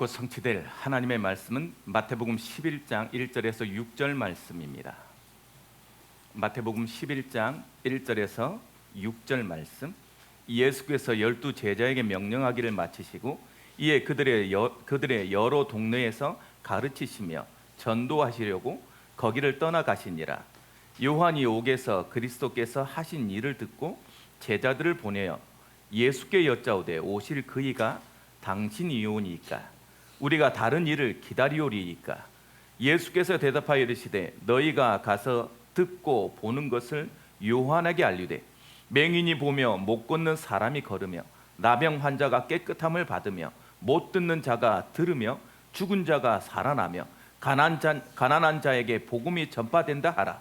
곧 성취될 하나님의 말씀은 마태복음 11장 1절에서 6절 말씀입니다. 마태복음 11장 1절에서 6절 말씀. 예수께서 12 제자에게 명령하기를 마치시고 이에 그들의 여러 동네에서 가르치시며 전도하시려고 거기를 떠나가시니라. 요한이 옥에서 그리스도께서 하신 일을 듣고 제자들을 보내어 예수께 여짜오되 오실 그이가 당신이오니까 우리가 다른 일을 기다리오리이까. 예수께서 대답하여 이르시되 너희가 가서 듣고 보는 것을 요한에게 알리되 맹인이 보며 못 걷는 사람이 걸으며 나병 환자가 깨끗함을 받으며 못 듣는 자가 들으며 죽은 자가 살아나며 가난한 자에게 복음이 전파된다 하라.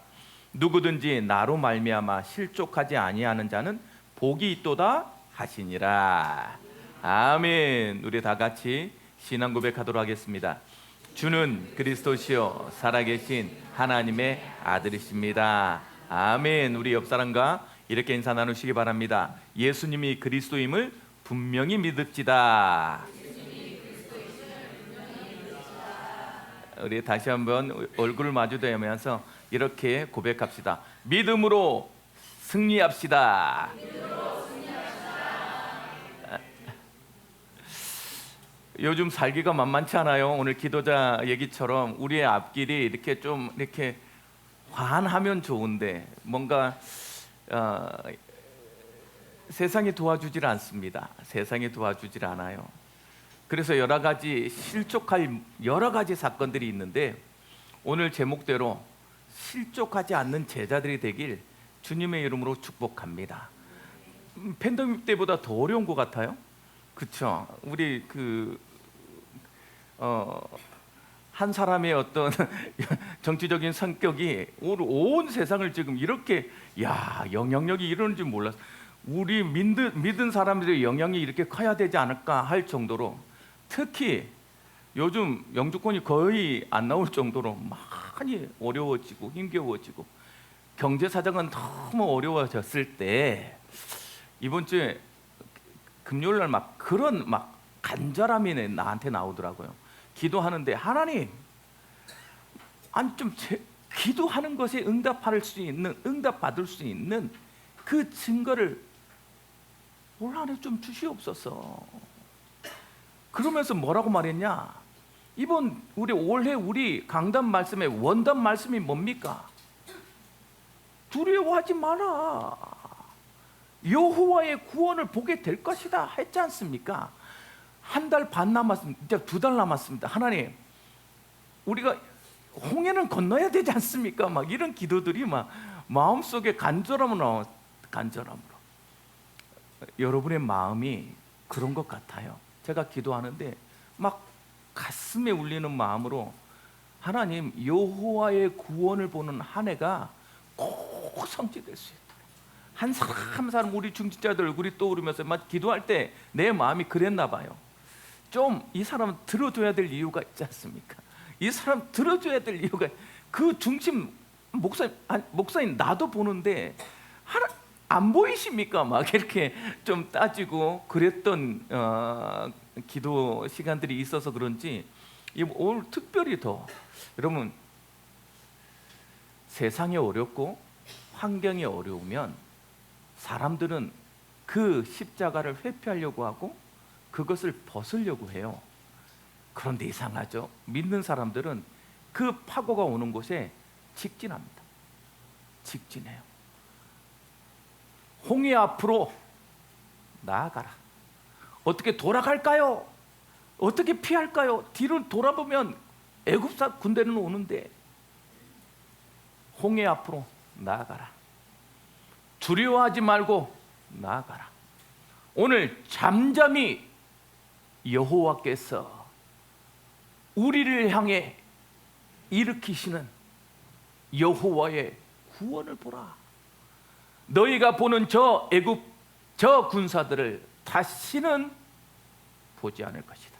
누구든지 나로 말미암아 실족하지 아니하는 자는 복이 있도다 하시니라. 아멘. 우리 다 같이 신앙 고백하도록 하겠습니다. 주는 그리스도시요 살아계신 하나님의 아들이십니다. 아멘. 우리 옆 사람과 이렇게 인사 나누시기 바랍니다. 예수님이 그리스도임을 분명히 믿읍시다. 우리 다시 한번 얼굴을 마주대면서 이렇게 고백합시다. 믿음으로 승리합시다. 요즘 살기가 만만치 않아요. 오늘 기도자 얘기처럼 우리의 앞길이 이렇게 좀 이렇게 환하면 좋은데 뭔가 세상이 도와주질 않습니다. 세상이 도와주질 않아요. 그래서 여러 가지 실족할 여러 가지 사건들이 있는데 오늘 제목대로 실족하지 않는 제자들이 되길 주님의 이름으로 축복합니다. 팬데믹 때보다 더 어려운 것 같아요. 그렇죠? 우리 한 사람의 어떤 정치적인 성격이 온 세상을 지금 이렇게 영향력이 이러는 줄 몰랐어. 우리 믿은 사람들의 영향이 이렇게 커야 되지 않을까 할 정도로, 특히 요즘 영주권이 거의 안 나올 정도로 많이 어려워지고 힘겨워지고 경제 사정은 너무 어려워졌을 때 이번 주에 금요일 날 그런 간절함이 나한테 나오더라고요. 기도하는데 하나님, 기도하는 것에 응답받을 수 있는 그 증거를 올 한해 좀 주시옵소서. 그러면서 뭐라고 말했냐? 이번 올해 우리 강단 말씀의 원단 말씀이 뭡니까? 두려워하지 마라. 여호와의 구원을 보게 될 것이다 했지 않습니까? 한 달 반 남았습니다. 이제 2달 남았습니다. 하나님, 우리가 홍해는 건너야 되지 않습니까? 이런 기도들이 마음속에 간절함으로. 여러분의 마음이 그런 것 같아요. 제가 기도하는데 가슴에 울리는 마음으로 하나님, 여호와의 구원을 보는 한 해가 꼭 성취될 수 있도록 한 사람 우리 중직자들 얼굴이 떠오르면서 기도할 때 내 마음이 그랬나 봐요. 좀 이 사람은 들어줘야 될 이유가 있지 않습니까? 이 사람 들어줘야 될 이유가, 그 중심 목사님 나도 보는데 안 보이십니까? 이렇게 좀 따지고 그랬던 기도 시간들이 있어서 그런지 오늘 특별히 더, 여러분, 세상이 어렵고 환경이 어려우면 사람들은 그 십자가를 회피하려고 하고 그것을 벗으려고 해요. 그런데 이상하죠? 믿는 사람들은 그 파고가 오는 곳에 직진합니다. 직진해요. 홍해 앞으로 나아가라. 어떻게 돌아갈까요? 어떻게 피할까요? 뒤를 돌아보면 애굽사 군대는 오는데 홍해 앞으로 나아가라. 두려워하지 말고 나아가라. 오늘 잠잠히 여호와께서 우리를 향해 일으키시는 여호와의 구원을 보라. 너희가 보는 저 애굽 저 군사들을 다시는 보지 않을 것이다.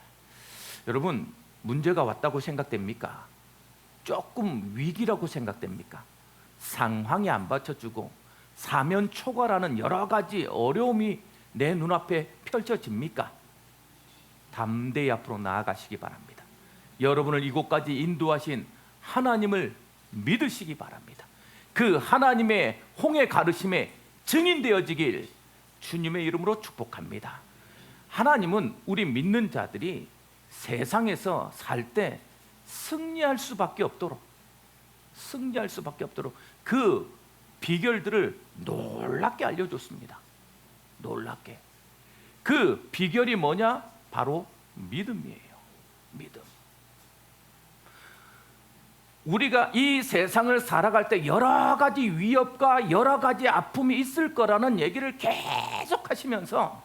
여러분, 문제가 왔다고 생각됩니까? 조금 위기라고 생각됩니까? 상황이 안 받쳐주고 사면 초과라는 여러 가지 어려움이 내 눈앞에 펼쳐집니까? 담대히 앞으로 나아가시기 바랍니다. 여러분을 이곳까지 인도하신 하나님을 믿으시기 바랍니다. 그 하나님의 홍해 가르심에 증인되어지길 주님의 이름으로 축복합니다. 하나님은 우리 믿는 자들이 세상에서 살 때 승리할 수밖에 없도록 그 비결들을 놀랍게 알려줬습니다. 놀랍게. 그 비결이 뭐냐? 바로 믿음이에요. 믿음. 우리가 이 세상을 살아갈 때 여러 가지 위협과 여러 가지 아픔이 있을 거라는 얘기를 계속 하시면서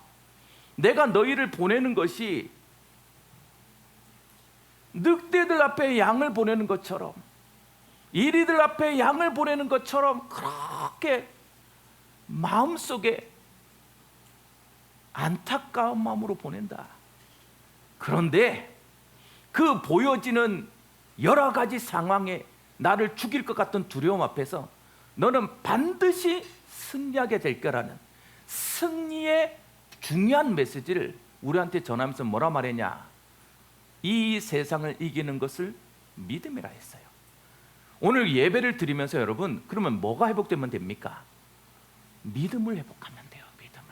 내가 너희를 보내는 것이 늑대들 앞에 양을 보내는 것처럼, 이리들 앞에 양을 보내는 것처럼 그렇게 마음속에 안타까운 마음으로 보낸다. 그런데 그 보여지는 여러 가지 상황에 나를 죽일 것 같은 두려움 앞에서 너는 반드시 승리하게 될 거라는 승리의 중요한 메시지를 우리한테 전하면서 뭐라 말했냐? 이 세상을 이기는 것을 믿음이라 했어요. 오늘 예배를 드리면서 여러분, 그러면 뭐가 회복되면 됩니까? 믿음을 회복하면 돼요. 믿음을.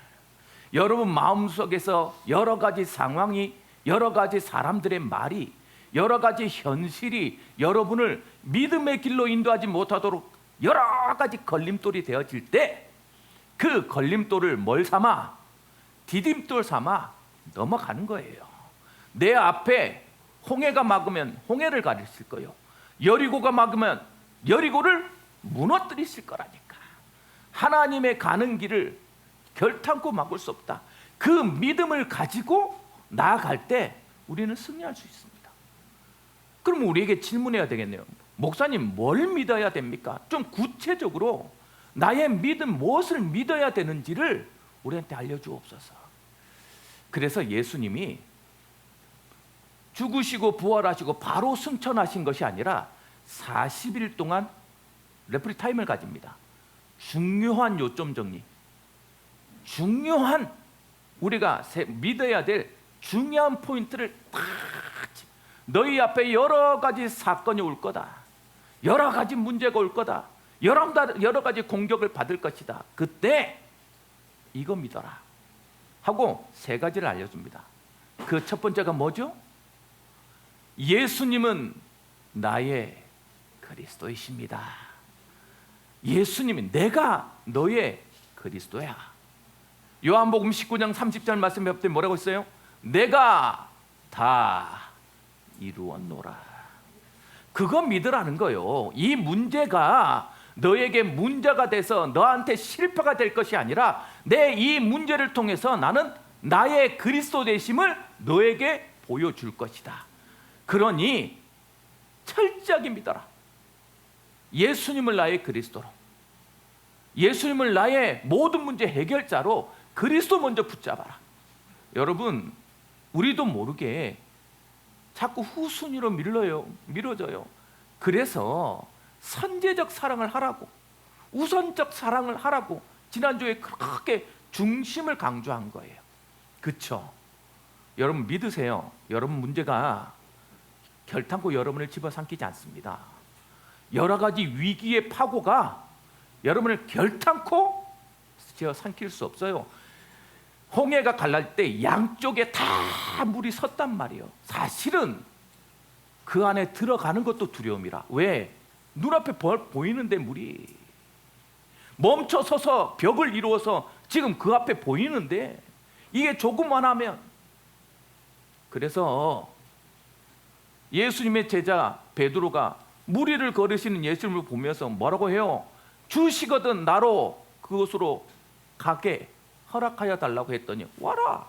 여러분 마음속에서 여러 가지 상황이, 여러 가지 사람들의 말이, 여러 가지 현실이 여러분을 믿음의 길로 인도하지 못하도록 여러 가지 걸림돌이 되어질 때 그 걸림돌을 뭘 삼아? 디딤돌 삼아 넘어가는 거예요. 내 앞에 홍해가 막으면 홍해를 가리실 거예요. 여리고가 막으면 여리고를 무너뜨리실 거라니까. 하나님의 가는 길을 결탄코 막을 수 없다. 그 믿음을 가지고 나아갈 때 우리는 승리할 수 있습니다. 그럼 우리에게 질문해야 되겠네요. 목사님, 뭘 믿어야 됩니까? 좀 구체적으로 나의 믿음, 무엇을 믿어야 되는지를 우리한테 알려주옵소서. 그래서 예수님이 죽으시고 부활하시고 바로 승천하신 것이 아니라 40일 동안 레프리 타임을 가집니다. 중요한 요점 정리, 중요한 우리가 믿어야 될 중요한 포인트를 딱, 너희 앞에 여러 가지 사건이 올 거다, 여러 가지 문제가 올 거다, 여러 가지 공격을 받을 것이다. 그때 이거 믿어라 하고 세 가지를 알려줍니다. 그 첫 번째가 뭐죠? 예수님은 나의 그리스도이십니다. 예수님이 내가 너의 그리스도야. 요한복음 19장 30절 말씀 배울 뭐라고 했어요? 내가 다 이루었노라. 그거 믿으라는 거예요. 이 문제가 너에게 문제가 돼서 너한테 실패가 될 것이 아니라 내 이 문제를 통해서 나는 나의 그리스도 되심을 너에게 보여줄 것이다. 그러니 철저하게 믿어라. 예수님을 나의 그리스도로, 예수님을 나의 모든 문제 해결자로 그리스도 먼저 붙잡아라. 여러분, 우리도 모르게 자꾸 후순위로 밀어져요. 그래서 선제적 사랑을 하라고, 우선적 사랑을 하라고 지난주에 그렇게 중심을 강조한 거예요. 그렇죠? 여러분 믿으세요. 여러분 문제가 결탄코 여러분을 집어삼키지 않습니다. 여러 가지 위기의 파고가 여러분을 결탄코 집어삼킬 수 없어요. 홍해가 갈랄 때 양쪽에 다 물이 섰단 말이에요. 사실은 그 안에 들어가는 것도 두려움이라. 왜? 눈앞에 보이는데 물이 멈춰 서서 벽을 이루어서 지금 그 앞에 보이는데 이게 조금만 하면. 그래서 예수님의 제자 베드로가 무리를 걸으시는 예수님을 보면서 뭐라고 해요? 주시거든 나로 그곳으로 가게 허락하여 달라고 했더니 와라.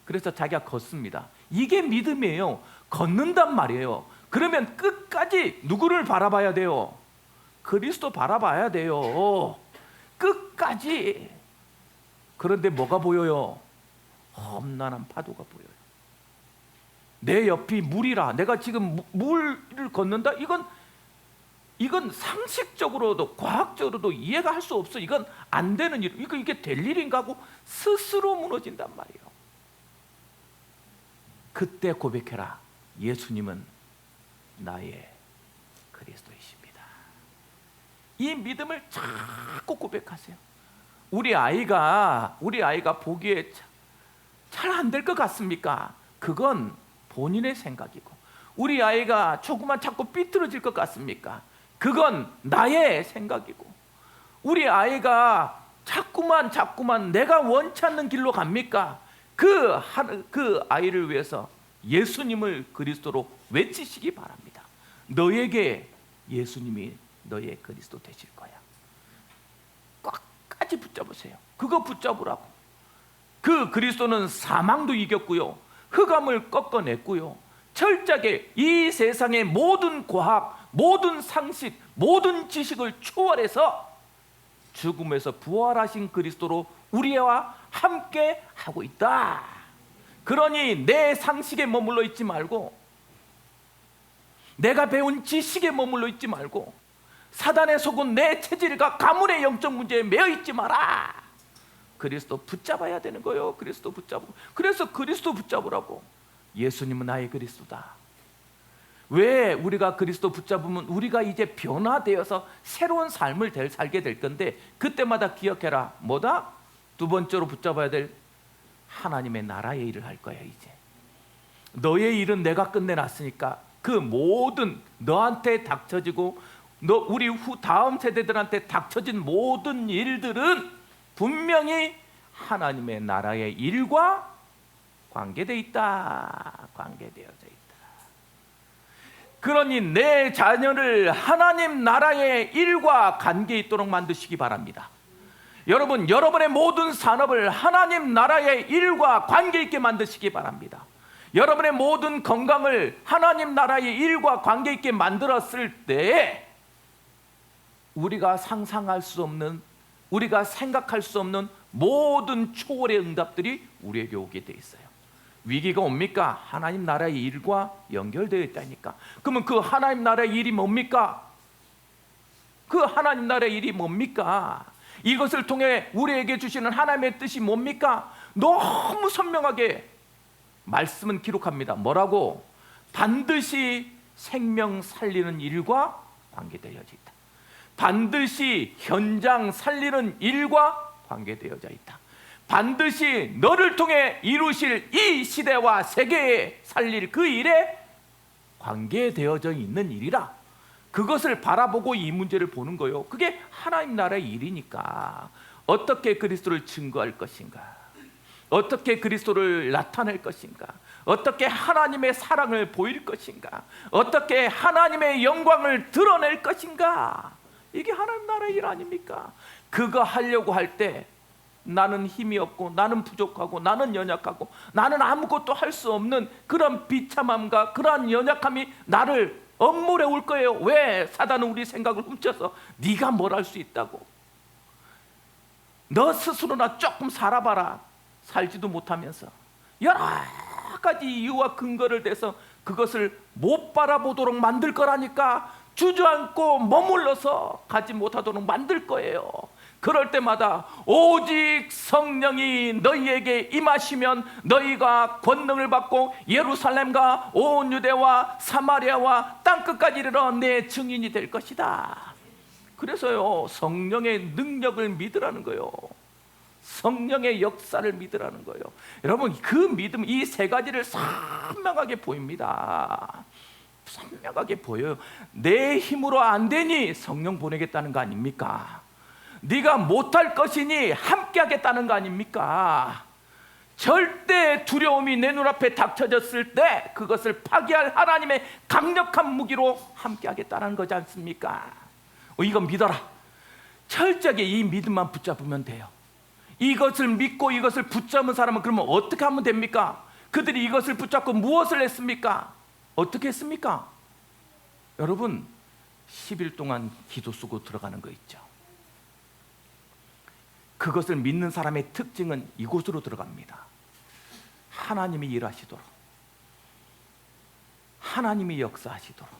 그래서 자기가 걷습니다. 이게 믿음이에요. 걷는단 말이에요. 그러면 끝까지 누구를 바라봐야 돼요? 그리스도 바라봐야 돼요. 끝까지. 그런데 뭐가 보여요? 험난한 파도가 보여요. 내 옆이 물이라. 내가 지금 물을 걷는다? 이건 상식적으로도 과학적으로도 이해가 할 수 없어. 이건 안 되는 일. 이게 될 일인가 하고 스스로 무너진단 말이에요. 그때 고백해라. 예수님은 나의 그리스도이십니다. 이 믿음을 자꾸 고백하세요. 우리 아이가 보기에 잘 안 될 것 같습니까? 그건 본인의 생각이고, 우리 아이가 조금만 자꾸 삐뚤어질 것 같습니까? 그건 나의 생각이고, 우리 아이가 자꾸만 내가 원치 않는 길로 갑니까? 그 아이를 위해서 예수님을 그리스도로 외치시기 바랍니다. 너에게 예수님이 너의 그리스도 되실 거야. 끝까지 붙잡으세요. 그거 붙잡으라고. 그 그리스도는 사망도 이겼고요, 흑암을 꺾어냈고요, 철저하게 이 세상의 모든 과학, 모든 상식, 모든 지식을 초월해서 죽음에서 부활하신 그리스도로 우리와 함께 하고 있다. 그러니 내 상식에 머물러 있지 말고, 내가 배운 지식에 머물러 있지 말고, 사단의 속은 내 체질과 가문의 영적 문제에 매여 있지 마라. 그리스도 붙잡아야 되는 거예요. 그리스도 붙잡고. 그래서 그리스도 붙잡으라고. 예수님은 나의 그리스도다. 왜 우리가 그리스도 붙잡으면 우리가 이제 변화되어서 새로운 삶을 살게 될 건데, 그때마다 기억해라. 뭐다? 두 번째로 붙잡아야 될 하나님의 나라의 일을 할 거야. 이제 너의 일은 내가 끝내놨으니까 그 모든 너한테 닥쳐지고 우리 다음 세대들한테 닥쳐진 모든 일들은 분명히 하나님의 나라의 일과 관계되어 있다. 관계되어져 있다. 그러니 내 자녀를 하나님 나라의 일과 관계 있도록 만드시기 바랍니다. 여러분, 여러분의 모든 산업을 하나님 나라의 일과 관계 있게 만드시기 바랍니다. 여러분의 모든 건강을 하나님 나라의 일과 관계 있게 만들었을 때 우리가 상상할 수 없는, 우리가 생각할 수 없는 모든 초월의 응답들이 우리에게 오게 돼 있어요. 위기가 옵니까? 하나님 나라의 일과 연결되어 있다니까. 그러면 그 하나님 나라의 일이 뭡니까? 그 하나님 나라의 일이 뭡니까? 이것을 통해 우리에게 주시는 하나님의 뜻이 뭡니까? 너무 선명하게 말씀은 기록합니다. 뭐라고? 반드시 생명 살리는 일과 관계되어져 있다. 반드시 현장 살리는 일과 관계되어져 있다. 반드시 너를 통해 이루실 이 시대와 세계에 살릴 그 일에 관계되어져 있는 일이라. 그것을 바라보고 이 문제를 보는 거예요. 그게 하나님 나라의 일이니까. 어떻게 그리스도를 증거할 것인가? 어떻게 그리스도를 나타낼 것인가? 어떻게 하나님의 사랑을 보일 것인가? 어떻게 하나님의 영광을 드러낼 것인가? 이게 하나님 나라의 일 아닙니까? 그거 하려고 할 때 나는 힘이 없고, 나는 부족하고, 나는 연약하고, 나는 아무것도 할 수 없는 그런 비참함과 그러한 연약함이 나를 억물해 올 거예요. 왜? 사단은 우리 생각을 훔쳐서 네가 뭘 할 수 있다고. 너 스스로나 조금 살아봐라. 살지도 못하면서 여러 가지 이유와 근거를 대서 그것을 못 바라보도록 만들 거라니까. 주저앉고 머물러서 가지 못하도록 만들 거예요. 그럴 때마다 오직 성령이 너희에게 임하시면 너희가 권능을 받고 예루살렘과 온 유대와 사마리아와 땅끝까지 이르러 내 증인이 될 것이다. 그래서요, 성령의 능력을 믿으라는 거예요. 성령의 역사를 믿으라는 거예요. 여러분, 그 믿음, 이 세 가지를 선명하게 보입니다. 선명하게 보여요. 내 힘으로 안 되니 성령 보내겠다는 거 아닙니까? 네가 못할 것이니 함께 하겠다는 거 아닙니까? 절대 두려움이 내 눈앞에 닥쳐졌을 때 그것을 파괴할 하나님의 강력한 무기로 함께 하겠다는 거지 않습니까? 이건 믿어라. 철저하게 이 믿음만 붙잡으면 돼요. 이것을 믿고 이것을 붙잡은 사람은 그러면 어떻게 하면 됩니까? 그들이 이것을 붙잡고 무엇을 했습니까? 어떻게 했습니까? 여러분, 10일 동안 기도 쓰고 들어가는 거 있죠. 그것을 믿는 사람의 특징은 이곳으로 들어갑니다. 하나님이 일하시도록, 하나님이 역사하시도록.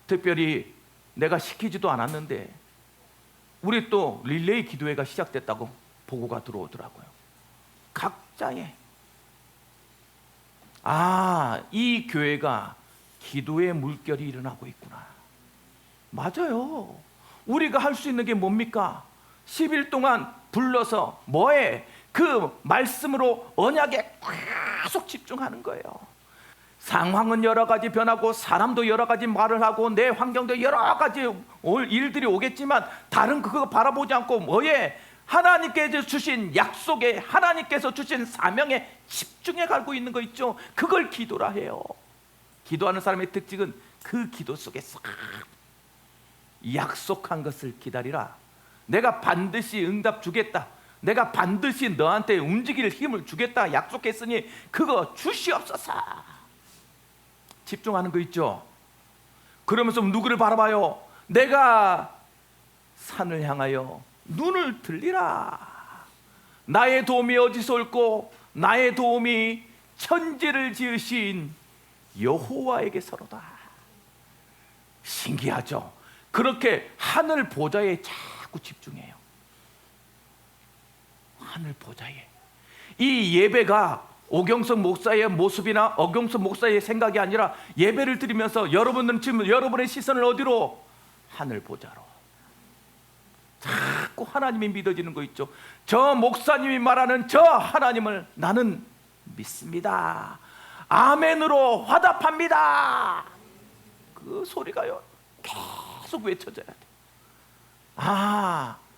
특별히 내가 시키지도 않았는데 우리 또 릴레이 기도회가 시작됐다고 보고가 들어오더라고요. 각자의 이 교회가 기도의 물결이 일어나고 있구나. 맞아요. 우리가 할 수 있는 게 뭡니까? 10일 동안 불러서 뭐에? 그 말씀으로 언약에 계속 집중하는 거예요. 상황은 여러 가지 변하고 사람도 여러 가지 말을 하고 내 환경도 여러 가지 일들이 오겠지만 다른 그거 바라보지 않고 뭐에? 하나님께서 주신 약속에, 하나님께서 주신 사명에 집중해 가고 있는 거 있죠. 그걸 기도라 해요. 기도하는 사람의 특징은 그 기도 속에서 약속한 것을 기다리라. 내가 반드시 응답 주겠다. 내가 반드시 너한테 움직일 힘을 주겠다 약속했으니 그거 주시옵소서. 집중하는 거 있죠. 그러면서 누구를 바라봐요? 내가 산을 향하여 눈을 들리라. 나의 도움이 어디서 올고 나의 도움이 천지를 지으신 여호와에게서로다. 신기하죠? 그렇게 하늘 보좌에 자꾸 집중해요. 하늘 보좌에. 이 예배가 오경석 목사의 모습이나 어경석 목사의 생각이 아니라 예배를 드리면서 여러분은 지금 여러분의 시선을 어디로? 하늘 보좌로. 자꾸 하나님이 믿어지는 거 있죠. 저 목사님이 말하는 저 하나님을 나는 믿습니다. 아멘으로 화답합니다. 그 소리가요 계속 외쳐져야 돼.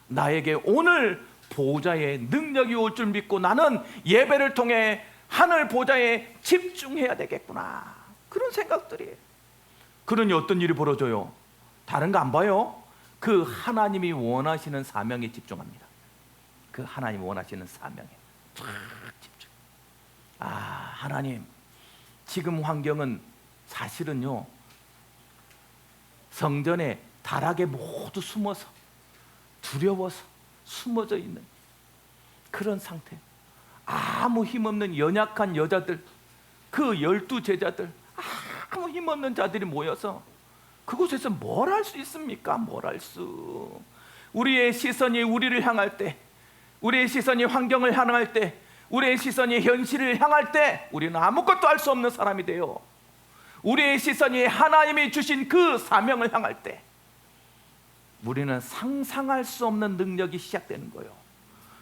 나에게 오늘 보좌의 능력이 올 줄 믿고 나는 예배를 통해 하늘 보좌에 집중해야 되겠구나. 그런 생각들이. 그러니 어떤 일이 벌어져요? 다른 거 안 봐요? 그 하나님이 원하시는 사명에 집중합니다. 그 하나님이 원하시는 사명에 쫙 집중. 하나님, 지금 환경은 사실은요 성전에 다락에 모두 숨어서 두려워서 숨어져 있는 그런 상태. 아무 힘없는 연약한 여자들, 그 12 제자들, 아무 힘없는 자들이 모여서 그곳에서 뭘 할 수 있습니까? 뭘 할 수. 우리의 시선이 우리를 향할 때, 우리의 시선이 환경을 향할 때, 우리의 시선이 현실을 향할 때 우리는 아무것도 할 수 없는 사람이 돼요. 우리의 시선이 하나님이 주신 그 사명을 향할 때 우리는 상상할 수 없는 능력이 시작되는 거예요.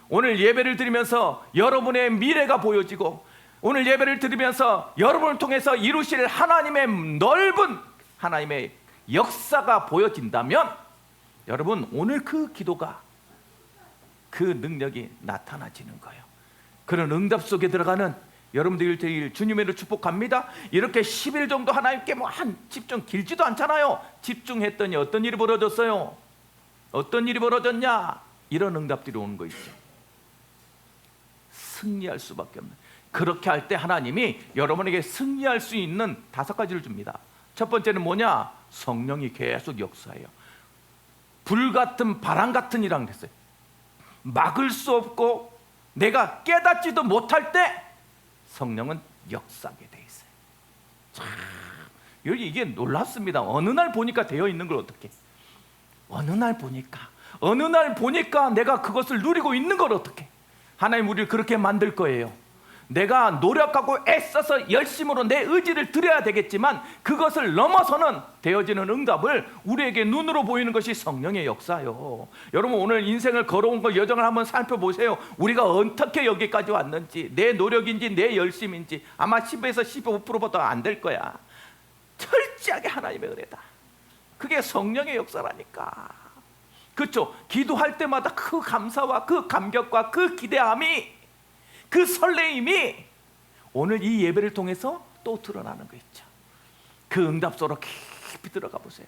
오늘 예배를 드리면서 여러분의 미래가 보여지고, 오늘 예배를 드리면서 여러분을 통해서 이루실 하나님의 넓은 하나님의 역사가 보여진다면 여러분 오늘 그 기도가, 그 능력이 나타나지는 거예요. 그런 응답 속에 들어가는 여러분들 되길 주님의 이름으로 축복합니다. 이렇게 10일 정도 하나님께 한 집중 길지도 않잖아요. 집중했더니 어떤 일이 벌어졌어요? 어떤 일이 벌어졌냐? 이런 응답들이 오는 거 있죠. 승리할 수밖에 없는. 그렇게 할 때 하나님이 여러분에게 승리할 수 있는 5가지를 줍니다. 첫 번째는 뭐냐? 성령이 계속 역사해요. 불같은 바람 같은 이라고 했어요. 막을 수 없고 내가 깨닫지도 못할 때 성령은 역사하게 돼 있어요. 참, 여기 이게 놀랍습니다. 어느 날 보니까 되어 있는 걸 어떻게? 어느 날 보니까 내가 그것을 누리고 있는 걸 어떻게? 하나님 우리를 그렇게 만들 거예요. 내가 노력하고 애써서 열심으로 내 의지를 드려야 되겠지만 그것을 넘어서는 되어지는 응답을 우리에게 눈으로 보이는 것이 성령의 역사요. 여러분 오늘 인생을 걸어온 거 여정을 한번 살펴보세요. 우리가 어떻게 여기까지 왔는지, 내 노력인지 내 열심인지 아마 10에서 15%보다 안 될 거야. 철저하게 하나님의 은혜다. 그게 성령의 역사라니까. 그렇죠? 기도할 때마다 그 감사와 그 감격과 그 기대함이, 그 설레임이 오늘 이 예배를 통해서 또 드러나는 거 있죠. 그 응답 속으로 깊이 들어가 보세요.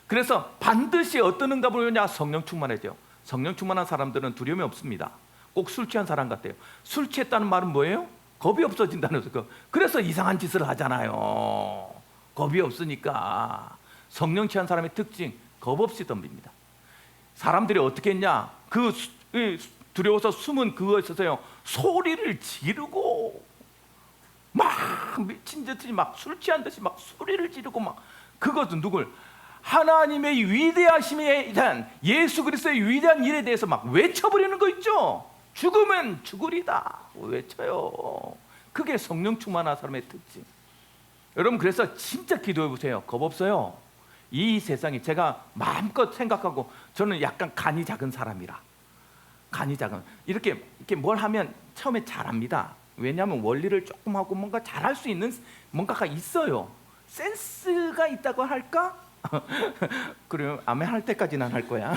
그래서 반드시 어떤 응답을 오냐? 성령 충만해져요. 성령 충만한 사람들은 두려움이 없습니다. 꼭 술 취한 사람 같아요. 술 취했다는 말은 뭐예요? 겁이 없어진다는 거. 그래서 이상한 짓을 하잖아요. 겁이 없으니까. 성령 취한 사람의 특징, 겁 없이 덤빕니다. 사람들이 어떻게 했냐? 두려워서 숨은 그거에 있어서요 소리를 지르고 막 미친 듯이 막 술 취한 듯이 막 소리를 지르고 막, 그것은 누굴? 하나님의 위대하심에 대한, 예수 그리스도의 위대한 일에 대해서 막 외쳐버리는 거 있죠. 죽으면 죽으리다 외쳐요. 그게 성령 충만한 사람의 특징. 여러분, 그래서 진짜 기도해 보세요. 겁 없어요. 이 세상에 제가 마음껏 생각하고, 저는 약간 간이 작은 사람이라, 간이 작은, 이렇게 뭘 하면 처음에 잘합니다. 왜냐하면 원리를 조금 하고 뭔가 잘할 수 있는 뭔가가 있어요. 센스가 있다고 할까? 그래요. 아멘 할 때까지는 할 거야.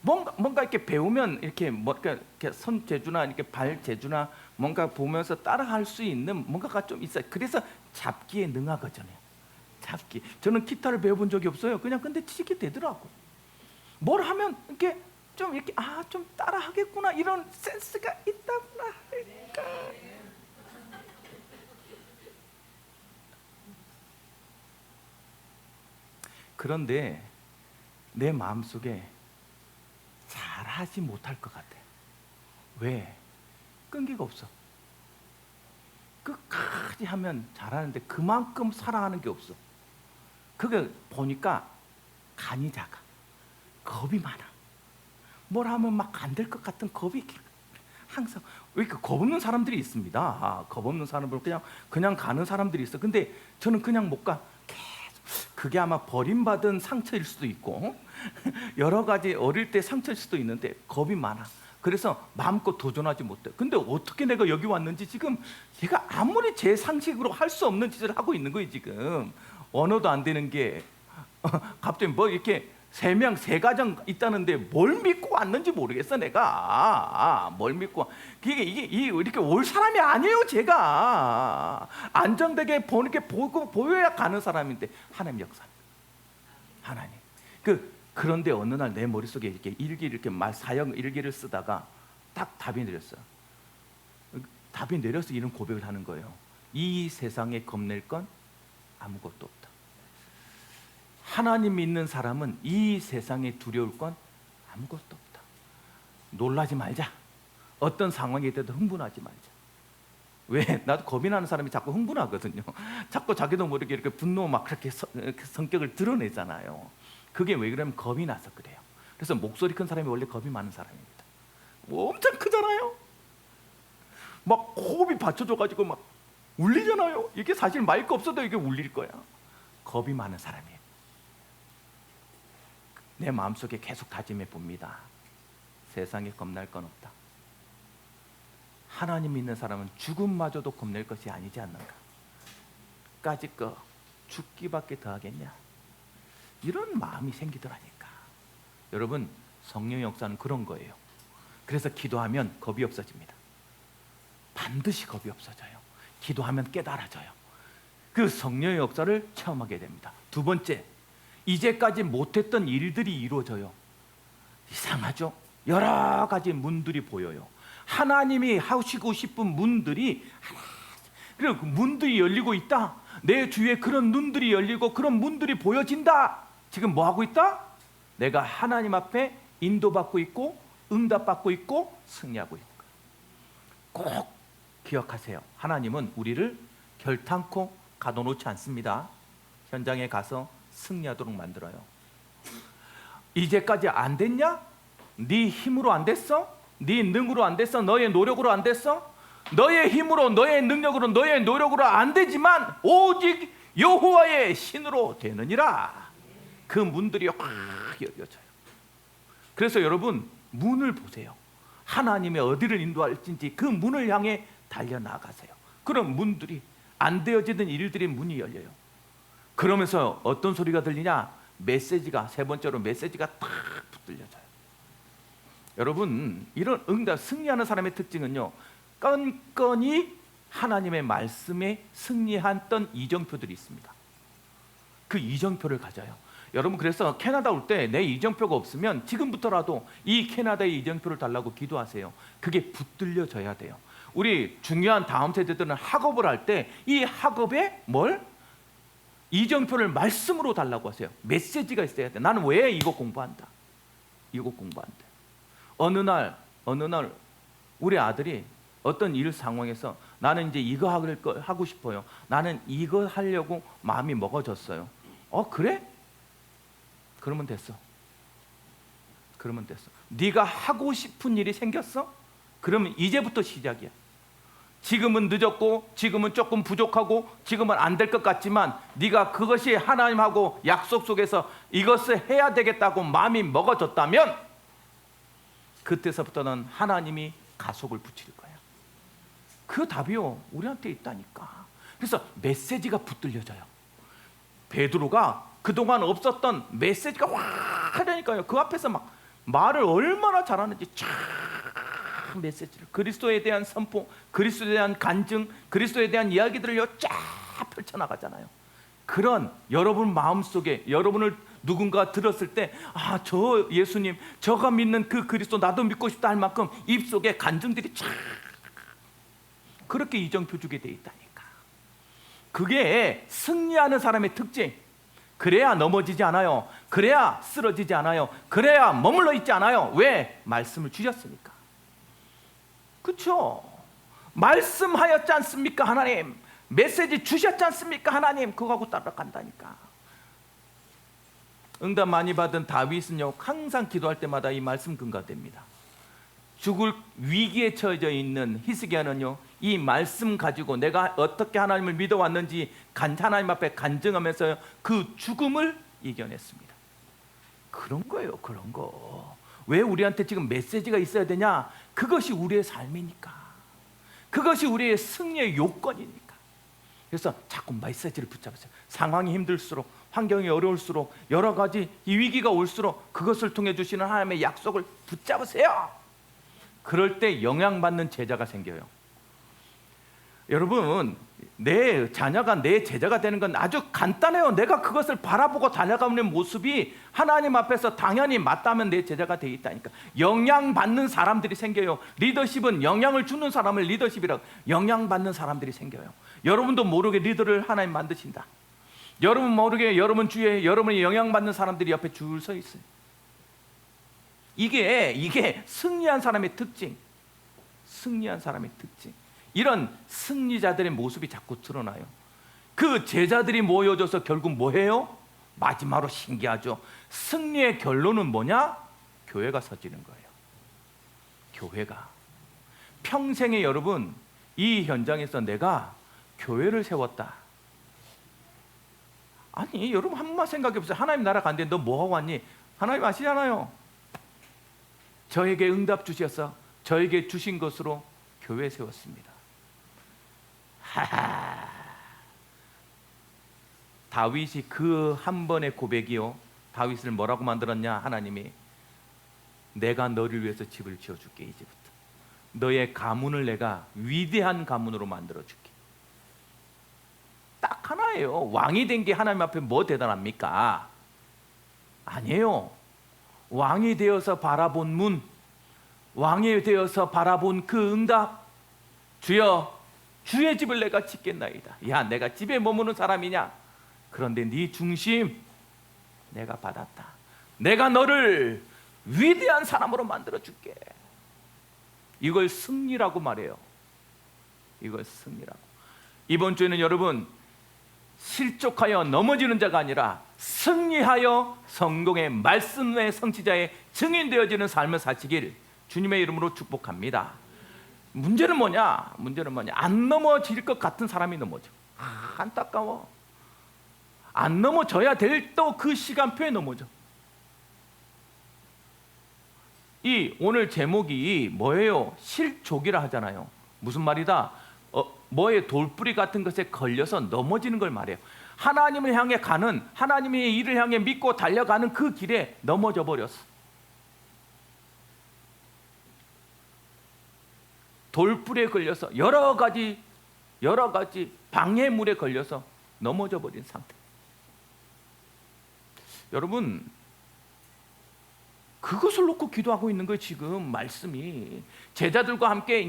뭔가 이렇게 배우면 이렇게 뭔가 이렇게 손 재주나 이렇게 발 재주나 뭔가 보면서 따라할 수 있는 뭔가가 좀 있어요. 그래서 잡기에 능하거든요. 잡기. 저는 기타를 배워본 적이 없어요. 그냥 근데 치게 되더라고. 뭘 하면 이렇게 좀 이렇게 좀 따라하겠구나, 이런 센스가 있다구나 할까. 그런데 내 마음속에 잘하지 못할 것 같아. 왜? 끈기가 없어. 끝까지 하면 잘하는데 그만큼 사랑하는 게 없어. 그게 보니까 간이 작아. 겁이 많아. 뭘 하면 막 안 될 것 같은 겁이 항상. 왜 이렇게 겁 없는 사람들이 있습니다. 겁 없는 사람들 그냥 가는 사람들이 있어. 근데 저는 그냥 못 가. 계속. 그게 아마 버림받은 상처일 수도 있고 여러 가지 어릴 때 상처일 수도 있는데 겁이 많아. 그래서 마음껏 도전하지 못해. 근데 어떻게 내가 여기 왔는지, 지금 제가 아무리 제 상식으로 할 수 없는 짓을 하고 있는 거예요. 지금 언어도 안 되는 게 갑자기 뭐 이렇게 세 가정 있다는데 뭘 믿고 왔는지 모르겠어. 내가 뭘 믿고, 이게 이렇게 올 사람이 아니에요. 제가 안정되게 보여야 가는 사람인데, 하나님 역사, 하나님. 그런데 어느 날 내 머릿속에 이렇게 사형 일기를 쓰다가 딱 답이 내렸어요. 답이 내려서 이런 고백을 하는 거예요. 이 세상에 겁낼 건 아무것도 없다. 하나님 믿는 사람은 이 세상에 두려울 건 아무것도 없다. 놀라지 말자. 어떤 상황이 돼도 흥분하지 말자. 왜? 나도 겁이 나는 사람이 자꾸 흥분하거든요. 자꾸 자기도 모르게 이렇게 분노 막 그렇게 성격을 드러내잖아요. 그게 왜 그러면 겁이 나서 그래요. 그래서 목소리 큰 사람이 원래 겁이 많은 사람입니다. 엄청 크잖아요. 막 호흡이 받쳐져가지고 막 울리잖아요. 이게 사실 마이크 없어도 이게 울릴 거야. 겁이 많은 사람이에요. 내 마음속에 계속 다짐해 봅니다. 세상에 겁날 건 없다. 하나님 믿는 사람은 죽음마저도 겁낼 것이 아니지 않는가. 까짓 거 죽기밖에 더 하겠냐. 이런 마음이 생기더라니까. 여러분, 성령의 역사는 그런 거예요. 그래서 기도하면 겁이 없어집니다. 반드시 겁이 없어져요. 기도하면 깨달아져요. 그 성령의 역사를 체험하게 됩니다. 두 번째, 이제까지 못했던 일들이 이루어져요. 이상하죠? 여러 가지 문들이 보여요. 하나님이 하시고 싶은 문들이 그리고 그 문들이 열리고 있다. 내 주위에 그런 눈들이 열리고 그런 문들이 보여진다. 지금 뭐 하고 있다? 내가 하나님 앞에 인도받고 있고 응답받고 있고 승리하고 있는 거예요. 꼭 기억하세요. 하나님은 우리를 결탄코 가둬놓지 않습니다. 현장에 가서 승리하도록 만들어요. 이제까지 안 됐냐? 네 힘으로 안 됐어? 네 능으로 안 됐어? 너의 노력으로 안 됐어? 너의 힘으로, 너의 능력으로, 너의 노력으로 안 되지만 오직 여호와의 신으로 되느니라. 그 문들이 확 열려져요. 그래서 여러분, 문을 보세요. 하나님의 어디를 인도할지 그 문을 향해 달려나가세요. 그런 문들이, 안 되어지는 일들의 문이 열려요. 그러면서 어떤 소리가 들리냐? 메시지가, 세 번째로 메시지가 탁 붙들려져요. 여러분, 이런 응답, 승리하는 사람의 특징은요, 건건이 하나님의 말씀에 승리했던 이정표들이 있습니다. 그 이정표를 가져요. 여러분, 그래서 캐나다 올 때 내 이정표가 없으면 지금부터라도 이 캐나다의 이정표를 달라고 기도하세요. 그게 붙들려져야 돼요. 우리 중요한 다음 세대들은 학업을 할 때 이 학업에 뭘? 이정표를 말씀으로 달라고 하세요. 메시지가 있어야 돼. 나는 왜 이거 공부한다. 이거 공부한다. 어느 날 우리 아들이 어떤 일 상황에서 나는 이제 이거 하고 싶어요. 나는 이거 하려고 마음이 먹어졌어요. 그래? 그러면 됐어. 네가 하고 싶은 일이 생겼어? 그러면 이제부터 시작이야. 지금은 늦었고 지금은 조금 부족하고 지금은 안 될 것 같지만 네가 그것이 하나님하고 약속 속에서 이것을 해야 되겠다고 마음이 먹어졌다면 그때서부터는 하나님이 가속을 붙일 거야. 그 답이요 우리한테 있다니까. 그래서 메시지가 붙들려져요. 베드로가 그동안 없었던 메시지가 확 하려니까요. 그 앞에서 막 말을 얼마나 잘하는지 쫙 메시지를, 그리스도에 대한 선포, 그리스도에 대한 간증, 그리스도에 대한 이야기들을 쫙 펼쳐나가잖아요. 그런 여러분 마음속에 여러분을 누군가 들었을 때 아, 저 예수님, 저가 믿는 그 그리스도 나도 믿고 싶다 할 만큼 입속에 간증들이 쫙 그렇게 이정표주게 돼 있다니까. 그게 승리하는 사람의 특징. 그래야 넘어지지 않아요. 그래야 쓰러지지 않아요. 그래야 머물러 있지 않아요. 왜? 말씀을 주셨으니까. 그렇죠? 말씀하였지 않습니까 하나님? 메시지 주셨지 않습니까 하나님? 그거하고 따라간다니까. 응답 많이 받은 다윗은요 항상 기도할 때마다 이 말씀 근거됩니다. 죽을 위기에 처해져 있는 히스기야는요 이 말씀 가지고 내가 어떻게 하나님을 믿어왔는지 하나님 앞에 간증하면서 그 죽음을 이겨냈습니다. 그런 거예요. 그런 거. 왜 우리한테 지금 메시지가 있어야 되냐? 그것이 우리의 삶이니까. 그것이 우리의 승리의 요건이니까. 그래서 자꾸 메시지를 붙잡으세요. 상황이 힘들수록, 환경이 어려울수록, 여러 가지 이 위기가 올수록 그것을 통해 주시는 하나님의 약속을 붙잡으세요. 그럴 때 영향받는 제자가 생겨요. 여러분, 내 자녀가 내 제자가 되는 건 아주 간단해요. 내가 그것을 바라보고 달려가는 모습이 하나님 앞에서 당연히 맞다면 내 제자가 돼 있다니까. 영향받는 사람들이 생겨요. 리더십은 영향을 주는 사람을 리더십이라고. 영향받는 사람들이 생겨요. 여러분도 모르게 리더를 하나님 만드신다. 여러분 모르게 여러분 주위에 여러분이 영향받는 사람들이 옆에 줄 서 있어요. 이게 승리한 사람의 특징. 승리한 사람의 특징. 이런 승리자들의 모습이 자꾸 드러나요. 그 제자들이 모여져서 결국 뭐해요? 마지막으로 신기하죠. 승리의 결론은 뭐냐? 교회가 서지는 거예요. 교회가. 평생에 여러분 이 현장에서 내가 교회를 세웠다. 아니 여러분 한 번만 생각해 보세요. 하나님 나라 간데 너 뭐하고 왔니? 하나님 아시잖아요. 저에게 응답 주셔서 저에게 주신 것으로 교회 세웠습니다. 하하. 다윗이 그 한 번의 고백이요 다윗을 뭐라고 만들었냐? 하나님이 내가 너를 위해서 집을 지어줄게. 이제부터 너의 가문을 내가 위대한 가문으로 만들어줄게. 딱 하나예요. 왕이 된 게 하나님 앞에 뭐 대단합니까? 아니에요. 왕이 되어서 바라본 문, 왕이 되어서 바라본 그 응답. 주여 주의 집을 내가 짓겠나이다. 야 내가 집에 머무는 사람이냐? 그런데 네 중심 내가 받았다. 내가 너를 위대한 사람으로 만들어줄게. 이걸 승리라고 말해요. 이걸 승리라고. 이번 주에는 여러분 실족하여 넘어지는 자가 아니라 승리하여 성공의 말씀의 성취자의 증인되어지는 삶을 사시길 주님의 이름으로 축복합니다. 문제는 뭐냐? 안 넘어질 것 같은 사람이 넘어져. 안타까워. 안 넘어져야 될 또 그 시간표에 넘어져. 이 오늘 제목이 뭐예요? 실족이라 하잖아요. 무슨 말이다? 뭐의 돌뿌리 같은 것에 걸려서 넘어지는 걸 말해요. 하나님을 향해 가는, 하나님의 일을 향해 믿고 달려가는 그 길에 넘어져 버렸어. 돌뿌리에 걸려서 여러 가지 방해물에 걸려서 넘어져 버린 상태. 여러분 그것을 놓고 기도하고 있는 거예요. 지금 말씀이 제자들과 함께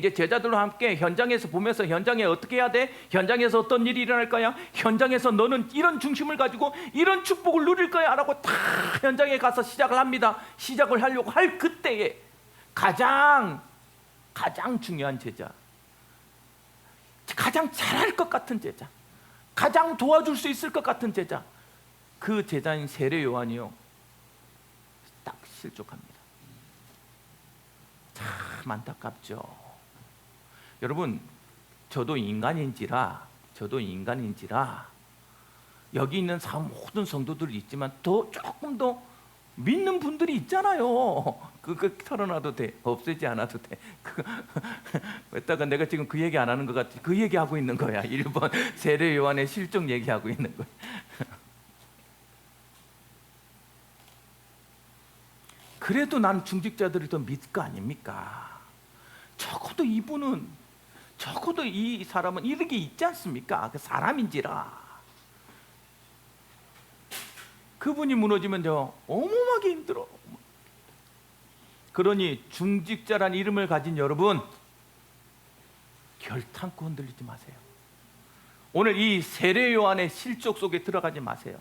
현장에서 보면서 현장에 어떻게 해야 돼? 현장에서 어떤 일이 일어날 거야? 현장에서 너는 이런 중심을 가지고 이런 축복을 누릴 거야 라고 다 현장에 가서 시작을 합니다. 시작을 하려고 할 그때에 가장 중요한 제자, 가장 잘할 것 같은 제자, 가장 도와줄 수 있을 것 같은 제자, 그 제자인 세례 요한이요 딱 실족합니다. 참 안타깝죠. 여러분 저도 인간인지라 여기 있는 모든 성도들이 있지만 조금 더 믿는 분들이 있잖아요. 그거 털어놔도 돼. 없애지 않아도 돼. 왜다가 내가 지금 그 얘기 안 하는 것 같아. 그 얘기하고 있는 거야. 1번 세례 요한의 실족 얘기하고 있는 거야. 그래도 난 중직자들을 더 믿을 거 아닙니까? 적어도 이 사람은 이런 게 있지 않습니까? 그 사람인지라. 그분이 무너지면 저 어마어마하게 힘들어. 그러니 중직자란 이름을 가진 여러분, 결탄코 흔들리지 마세요. 오늘 이 세례 요한의 실족 속에 들어가지 마세요.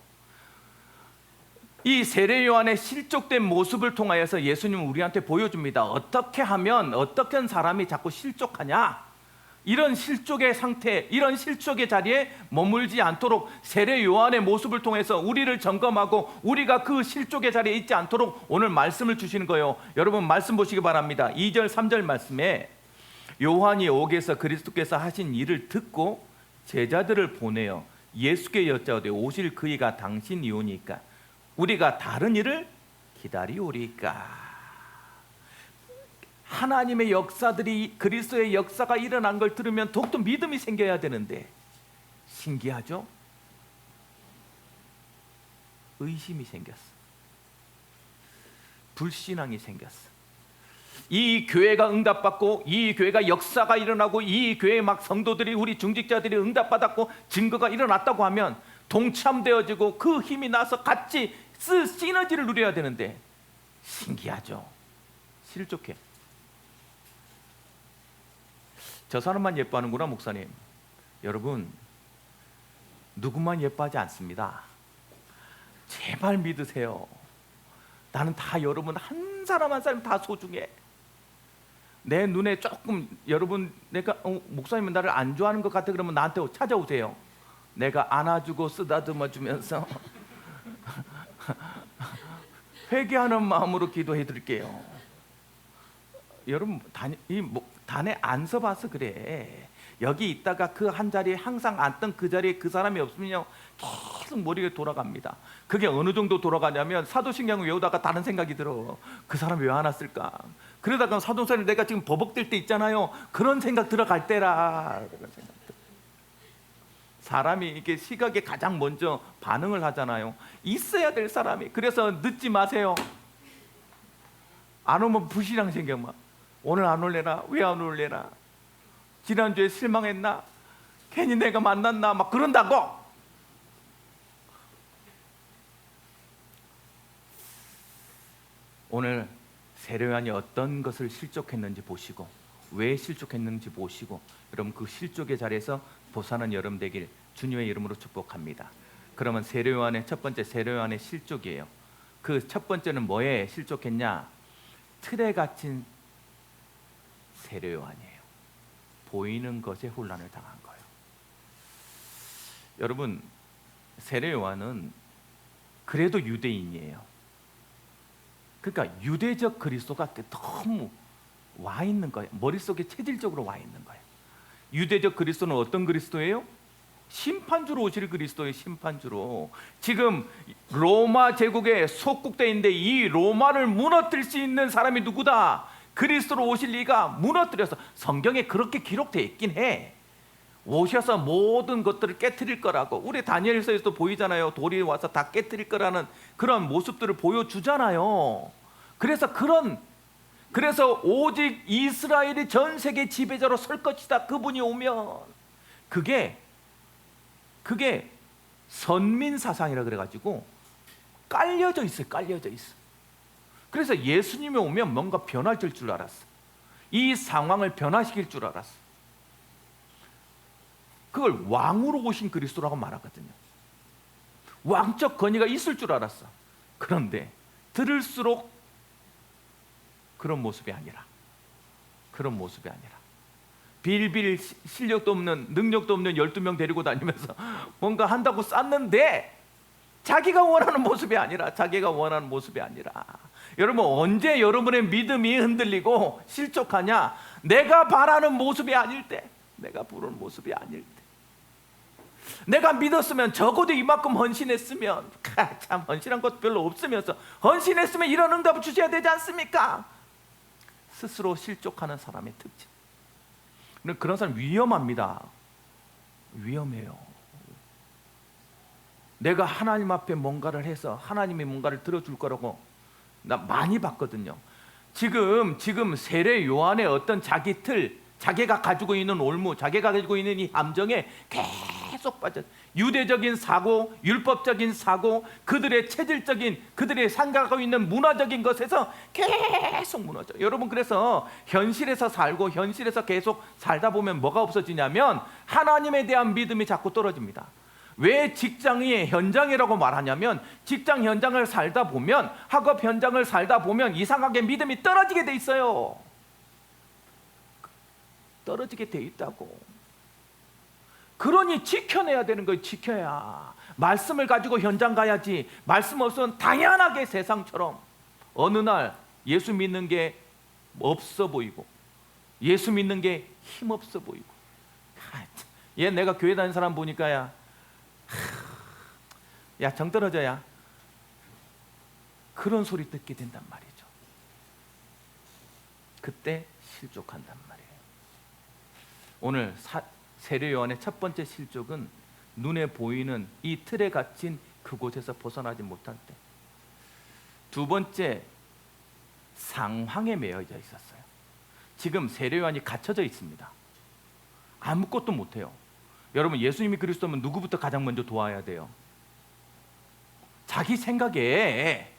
이 세례 요한의 실족된 모습을 통하여서 예수님은 우리한테 보여줍니다. 어떻게 하면 어떤 사람이 자꾸 실족하냐? 이런 실족의 상태, 이런 실족의 자리에 머물지 않도록 세례 요한의 모습을 통해서 우리를 점검하고 우리가 그 실족의 자리에 있지 않도록 오늘 말씀을 주시는 거예요. 여러분 말씀 보시기 바랍니다. 2절 3절 말씀에 요한이 옥에서 그리스도께서 하신 일을 듣고 제자들을 보내어 예수께 여짜오되 오실 그이가 당신이오니까 우리가 다른 일을 기다리오리까. 하나님의 역사들이, 그리스도의 역사가 일어난 걸 들으면 더욱더 믿음이 생겨야 되는데 신기하죠? 의심이 생겼어. 불신앙이 생겼어. 이 교회가 응답받고 이 교회가 역사가 일어나고 이 교회 막 성도들이, 우리 중직자들이 응답받았고 증거가 일어났다고 하면 동참되어지고 그 힘이 나서 같이 시너지를 누려야 되는데 신기하죠? 실족해. 저 사람만 예뻐하는구나 목사님. 여러분 누구만 예뻐하지 않습니다. 제발 믿으세요. 나는 다 여러분 한 사람 한 사람 다 소중해. 내 눈에 조금 여러분 내가 목사님은 나를 안 좋아하는 것 같아 그러면 나한테 찾아오세요. 내가 안아주고 쓰다듬어 주면서 회개하는 마음으로 기도해 드릴게요. 여러분 단에 안 서봐서 그래. 여기 있다가 그 한 자리에 항상 앉던 그 자리에 그 사람이 없으면요 계속 머리가 돌아갑니다. 그게 어느 정도 돌아가냐면 사도신경을 외우다가 다른 생각이 들어. 그 사람이 왜 안 왔을까? 그러다가 사도신경을 내가 지금 버벅댈 때 있잖아요. 그런 생각 들어갈 때라. 그런 생각. 사람이 이게 시각에 가장 먼저 반응을 하잖아요. 있어야 될 사람이. 그래서 늦지 마세요. 안 오면 불신앙 생겨. 막 오늘 안 올래나? 왜 안 올래나? 지난주에 실망했나? 괜히 내가 만났나? 막 그런다고. 오늘 세례 요한이 어떤 것을 실족했는지 보시고 왜 실족했는지 보시고 여러분 그 실족의 자리에서 벗어나는 여러분 되길 주님의 이름으로 축복합니다. 그러면 세례 요한의 첫 번째 세례 요한의 실족이에요. 그 첫 번째는 뭐에 실족했냐? 틀에 갇힌 세례 요한이에요. 보이는 것에 혼란을 당한 거예요. 여러분 세례 요한은 그래도 유대인이에요. 그러니까 유대적 그리스도가 너무 와 있는 거예요. 머릿속에 체질적으로 와 있는 거예요. 유대적 그리스도는 어떤 그리스도예요? 심판주로 오실 그리스도의 심판주로. 지금 로마 제국에 속국되어 있는데 이 로마를 무너뜨릴 수 있는 사람이 누구다? 그리스도로 오실 리가 무너뜨려서 성경에 그렇게 기록되어 있긴 해. 오셔서 모든 것들을 깨트릴 거라고. 우리 다니엘서에서도 보이잖아요. 돌이 와서 다 깨트릴 거라는 그런 모습들을 보여주잖아요. 그래서 오직 이스라엘이 전 세계 지배자로 설 것이다. 그분이 오면 그게 선민사상이라 그래가지고 깔려져 있어요. 깔려져 있어. 그래서 예수님이 오면 뭔가 변화될 줄 알았어. 이 상황을 변화시킬 줄 알았어. 그걸 왕으로 오신 그리스도라고 말하거든요. 왕적 권위가 있을 줄 알았어. 그런데 들을수록 그런 모습이 아니라 빌빌 실력도 없는 능력도 없는 12명 데리고 다니면서 뭔가 한다고 쌌는데 자기가 원하는 모습이 아니라 여러분 언제 여러분의 믿음이 흔들리고 실족하냐? 내가 바라는 모습이 아닐 때, 내가 부르는 모습이 아닐 때, 내가 믿었으면 적어도 이만큼 헌신했으면, 참 헌신한 것도 별로 없으면서 헌신했으면 이런 응답을 주셔야 되지 않습니까? 스스로 실족하는 사람의 특징. 그런 사람 위험합니다. 위험해요. 내가 하나님 앞에 뭔가를 해서 하나님이 뭔가를 들어줄 거라고 나 많이 봤거든요. 지금 세례 요한의 어떤 자기 틀, 자기가 가지고 있는 올무, 자기가 가지고 있는 이 함정에 계속 빠져. 유대적인 사고, 율법적인 사고, 그들의 체질적인, 그들의 생각하고 있는 문화적인 것에서 계속 무너져. 여러분, 그래서 현실에서 살고 현실에서 계속 살다 보면 뭐가 없어지냐면 하나님에 대한 믿음이 자꾸 떨어집니다. 왜 직장이 현장이라고 말하냐면, 직장 현장을 살다 보면, 학업 현장을 살다 보면 이상하게 믿음이 떨어지게 돼 있어요. 떨어지게 돼 있다고. 그러니 지켜내야 되는 거예요. 지켜야. 말씀을 가지고 현장 가야지. 말씀 없으면 당연하게 세상처럼 어느 날 예수 믿는 게 없어 보이고, 예수 믿는 게 힘없어 보이고. 얘 내가 교회 다니는 사람 보니까 야, 정 떨어져야, 그런 소리 듣게 된단 말이죠. 그때 실족한단 말이에요. 오늘 세례 요한의 첫 번째 실족은 눈에 보이는 이 틀에 갇힌 그곳에서 벗어나지 못할 때. 두 번째, 상황에 매여져 있었어요. 지금 세례 요한이 갇혀져 있습니다. 아무것도 못해요. 여러분, 예수님이 그리스도면 누구부터 가장 먼저 도와야 돼요? 자기 생각에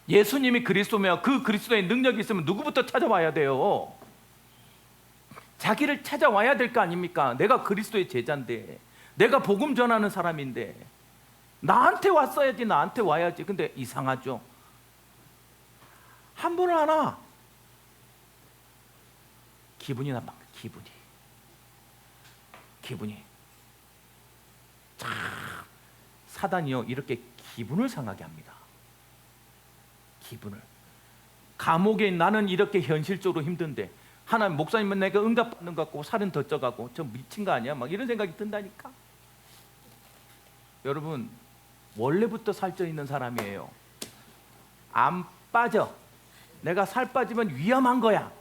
예수님이 그리스도며 그 그리스도의 능력이 있으면 누구부터 찾아와야 돼요? 자기를 찾아와야 될 거 아닙니까? 내가 그리스도의 제자인데, 내가 복음 전하는 사람인데 나한테 왔어야지, 나한테 와야지. 근데 이상하죠. 한 번을 안 와. 기분이 나빠. 기분이 참, 사단이요, 이렇게 기분을 상하게 합니다. 기분을. 감옥에 나는 이렇게 현실적으로 힘든데 하나님, 목사님은 내가 응답받는 것 같고 살은 더 쪄가고 저 미친 거 아니야? 막 이런 생각이 든다니까. 여러분, 원래부터 살쪄 있는 사람이에요. 안 빠져. 내가 살 빠지면 위험한 거야.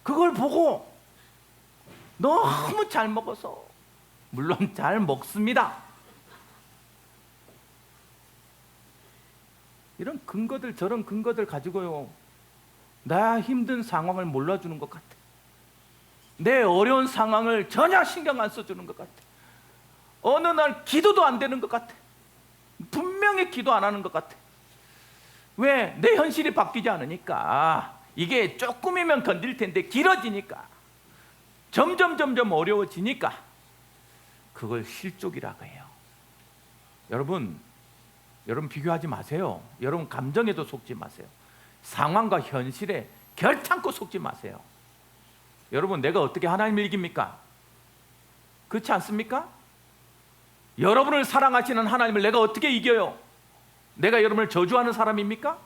그걸 보고 너무 잘 먹어서, 물론 잘 먹습니다. 이런 근거들, 저런 근거들 가지고요, 나 힘든 상황을 몰라주는 것 같아. 내 어려운 상황을 전혀 신경 안 써주는 것 같아. 어느 날 기도도 안 되는 것 같아. 분명히 기도 안 하는 것 같아. 왜? 내 현실이 바뀌지 않으니까. 이게 조금이면 건들 텐데 길어지니까, 점점 어려워지니까 그걸 실족이라고 해요. 여러분 비교하지 마세요. 여러분 감정에도 속지 마세요. 상황과 현실에 결탄코 속지 마세요. 여러분, 내가 어떻게 하나님을 이깁니까? 그렇지 않습니까? 여러분을 사랑하시는 하나님을 내가 어떻게 이겨요? 내가 여러분을 저주하는 사람입니까?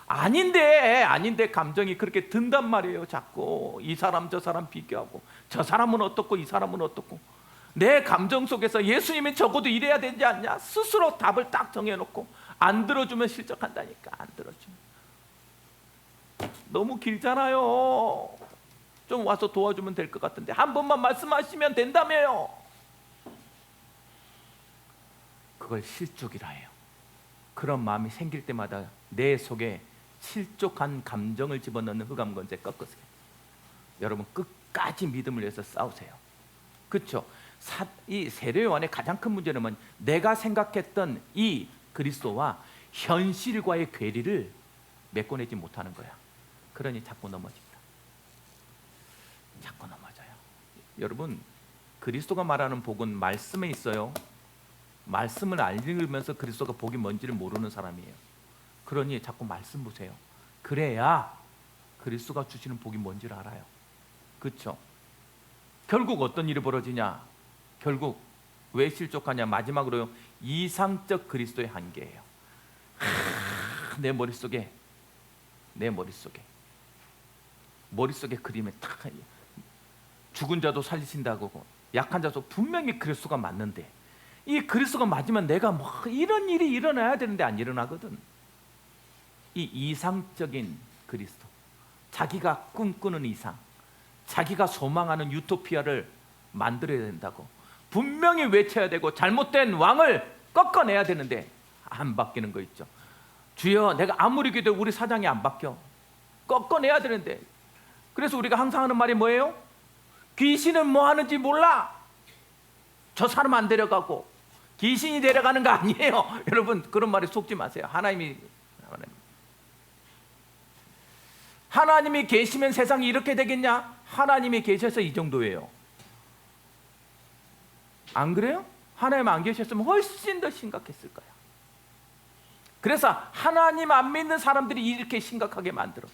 아닌데 감정이 그렇게 든단 말이에요. 자꾸 이 사람 저 사람 비교하고, 저 사람은 어떻고 이 사람은 어떻고. 내 감정 속에서 예수님이 적어도 이래야 되지 않냐? 스스로 답을 딱 정해놓고 안 들어주면 실족한다니까. 안 들어주면. 너무 길잖아요. 좀 와서 도와주면 될 것 같은데 한 번만 말씀하시면 된다며요. 그걸 실족이라 해요. 그런 마음이 생길 때마다 내 속에 실족한 감정을 집어넣는 흑암건재 꺾으세요. 여러분, 끝까지 믿음을 위해서 싸우세요. 그렇죠? 이 세례 요한의 가장 큰 문제는 뭐냐? 내가 생각했던 이 그리스도와 현실과의 괴리를 메꿔내지 못하는 거야. 그러니 자꾸 넘어진다. 자꾸 넘어져요. 여러분, 그리스도가 말하는 복은 말씀에 있어요. 말씀을 안 읽으면서 그리스도가 복이 뭔지를 모르는 사람이에요. 그러니 자꾸 말씀 보세요. 그래야 그리스도가 주시는 복이 뭔지를 알아요. 그렇죠? 결국 어떤 일이 벌어지냐? 결국 왜 실족하냐? 마지막으로요, 이상적 그리스도의 한계예요. 내 머릿속에 머릿속에 그림에 탁 죽은 자도 살리신다고 약한 자도 분명히 그리스도가 맞는데 이 그리스도가 맞으면 내가 뭐 이런 일이 일어나야 되는데 안 일어나거든. 이 이상적인 그리스도, 자기가 꿈꾸는 이상, 자기가 소망하는 유토피아를 만들어야 된다고 분명히 외쳐야 되고 잘못된 왕을 꺾어내야 되는데 안 바뀌는 거 있죠. 주여, 내가 아무리 기도해도 우리 사장이 안 바뀌어. 꺾어내야 되는데. 그래서 우리가 항상 하는 말이 뭐예요? 귀신은 뭐 하는지 몰라. 저 사람 안 데려가고 귀신이 데려가는 거 아니에요. 여러분, 그런 말에 속지 마세요. 하나님이 계시면 세상이 이렇게 되겠냐? 하나님이 계셔서 이 정도예요. 안 그래요? 하나님 안 계셨으면 훨씬 더 심각했을 거야. 그래서 하나님 안 믿는 사람들이 이렇게 심각하게 만들어.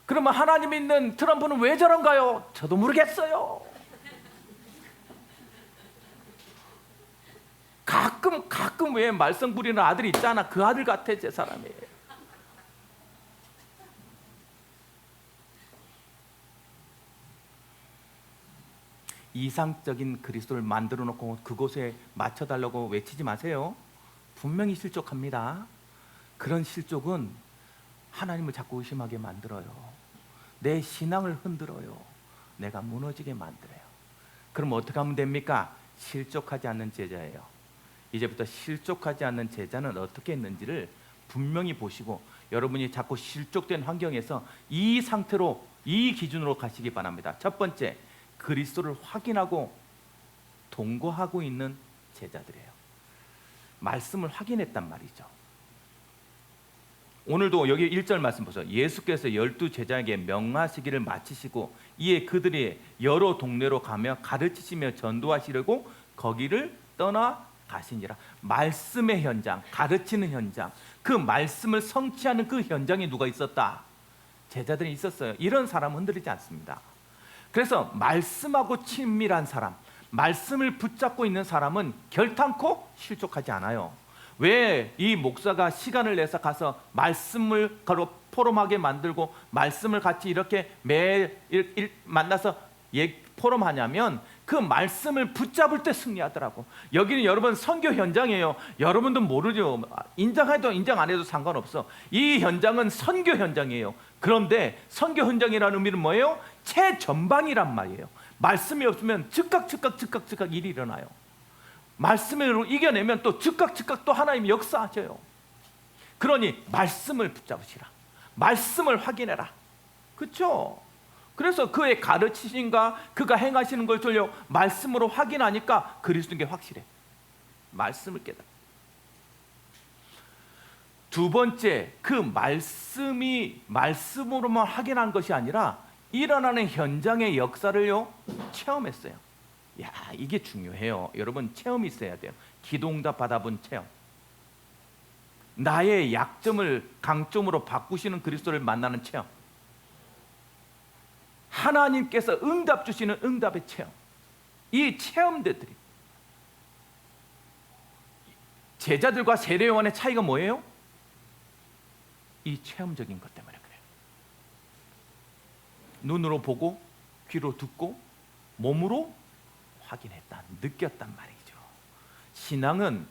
그러면 하나님 믿는 트럼프는 왜 저런가요? 저도 모르겠어요. 가끔 왜 말썽 부리는 아들이 있잖아. 그 아들 같아, 제 사람이. 이상적인 그리스도를 만들어 놓고 그곳에 맞춰달라고 외치지 마세요. 분명히 실족합니다. 그런 실족은 하나님을 자꾸 의심하게 만들어요. 내 신앙을 흔들어요. 내가 무너지게 만들어요. 그럼 어떻게 하면 됩니까? 실족하지 않는 제자예요. 이제부터 실족하지 않는 제자는 어떻게 했는지를 분명히 보시고 여러분이 자꾸 실족된 환경에서 이 상태로, 이 기준으로 가시기 바랍니다. 첫 번째, 그리스도를 확인하고 동거하고 있는 제자들이에요. 말씀을 확인했단 말이죠. 오늘도 여기 1절 말씀 보세요. 예수께서 12 제자에게 명하시기를 마치시고 이에 그들이 여러 동네로 가며 가르치시며 전도하시려고 거기를 떠나 가시니라. 말씀의 현장, 가르치는 현장, 그 말씀을 성취하는 그 현장에 누가 있었다? 제자들이 있었어요. 이런 사람은 흔들리지 않습니다. 그래서 말씀하고 친밀한 사람, 말씀을 붙잡고 있는 사람은 결탄코 실족하지 않아요. 왜 이 목사가 시간을 내서 가서 말씀을 포럼하게 만들고 말씀을 같이 이렇게 매일 만나서 포럼하냐면 그 말씀을 붙잡을 때 승리하더라고. 여기는 여러분 선교 현장이에요. 여러분도 모르죠. 인정해도 인정 안 해도 상관없어. 이 현장은 선교 현장이에요. 그런데 선교 현장이라는 의미는 뭐예요? 최전방이란 말이에요. 말씀이 없으면 즉각 일이 일어나요. 말씀으로 이겨내면 또 즉각 또 하나님이 역사하셔요. 그러니 말씀을 붙잡으시라. 말씀을 확인해라. 그렇죠? 그래서 그의 가르치신가 그가 행하시는 걸 돌려 말씀으로 확인하니까 그리스도인 게 확실해. 말씀을 깨달아. 두 번째, 그 말씀이 말씀으로만 확인한 것이 아니라 일어나는 현장의 역사를요 체험했어요. 야, 이게 중요해요. 여러분, 체험이 있어야 돼요. 기도응답 받아본 체험. 나의 약점을 강점으로 바꾸시는 그리스도를 만나는 체험. 하나님께서 응답 주시는 응답의 체험. 이 체험들이 제자들과 세례요한의 차이가 뭐예요? 이 체험적인 것 때문에 그래요. 눈으로 보고 귀로 듣고 몸으로 확인했다, 느꼈단 말이죠. 신앙은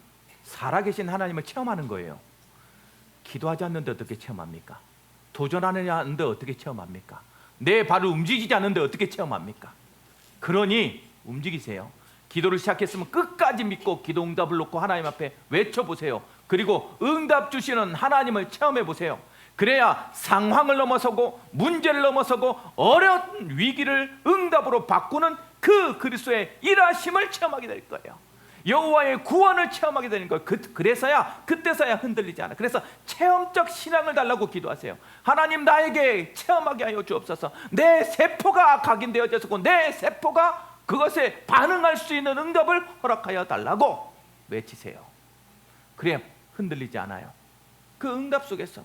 살아계신 하나님을 체험하는 거예요. 기도하지 않는데 어떻게 체험합니까? 도전하느냐는데 어떻게 체험합니까? 내 발을 움직이지 않는데 어떻게 체험합니까? 그러니 움직이세요. 기도를 시작했으면 끝까지 믿고 기도 응답을 놓고 하나님 앞에 외쳐보세요. 그리고 응답 주시는 하나님을 체험해 보세요. 그래야 상황을 넘어서고 문제를 넘어서고 어려운 위기를 응답으로 바꾸는 그 그리스도의 일하심을 체험하게 될 거예요. 여호와의 구원을 체험하게 되는 거예요. 그때서야 흔들리지 않아. 그래서 체험적 신앙을 달라고 기도하세요. 하나님, 나에게 체험하게 하여 주옵소서. 내 세포가 각인되어졌고 내 세포가 그것에 반응할 수 있는 응답을 허락하여 달라고 외치세요. 그래야 흔들리지 않아요. 그 응답 속에서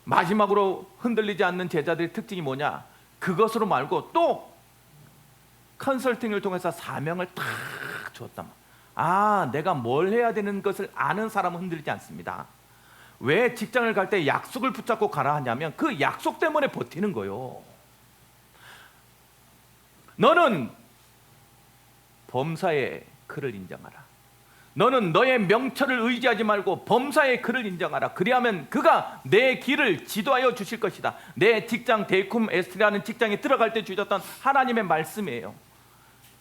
마지막으로 흔들리지 않는 제자들의 특징이 뭐냐? 그것으로 말고 또 컨설팅을 통해서 사명을 탁 주었단 말이에요. 내가 뭘 해야 되는 것을 아는 사람은 흔들리지 않습니다. 왜 직장을 갈 때 약속을 붙잡고 가라 하냐면 그 약속 때문에 버티는 거예요. 너는 범사의 그를 인정하라. 너는 너의 명철을 의지하지 말고 범사의 그를 인정하라. 그리하면 그가 내 길을 지도하여 주실 것이다. 내 직장 데이쿰 에스트라는 직장에 들어갈 때 주셨던 하나님의 말씀이에요.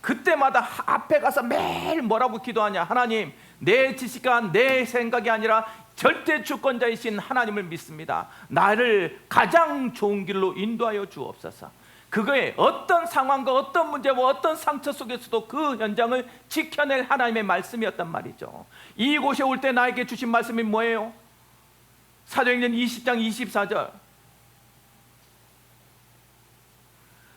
그때마다 앞에 가서 매일 뭐라고 기도하냐? 하나님, 내 지식과 내 생각이 아니라 절대 주권자이신 하나님을 믿습니다. 나를 가장 좋은 길로 인도하여 주옵소서. 그거에 어떤 상황과 어떤 문제와 어떤 상처 속에서도 그 현장을 지켜낼 하나님의 말씀이었단 말이죠. 이곳에 올 때 나에게 주신 말씀이 뭐예요? 사도행전 20장 24절.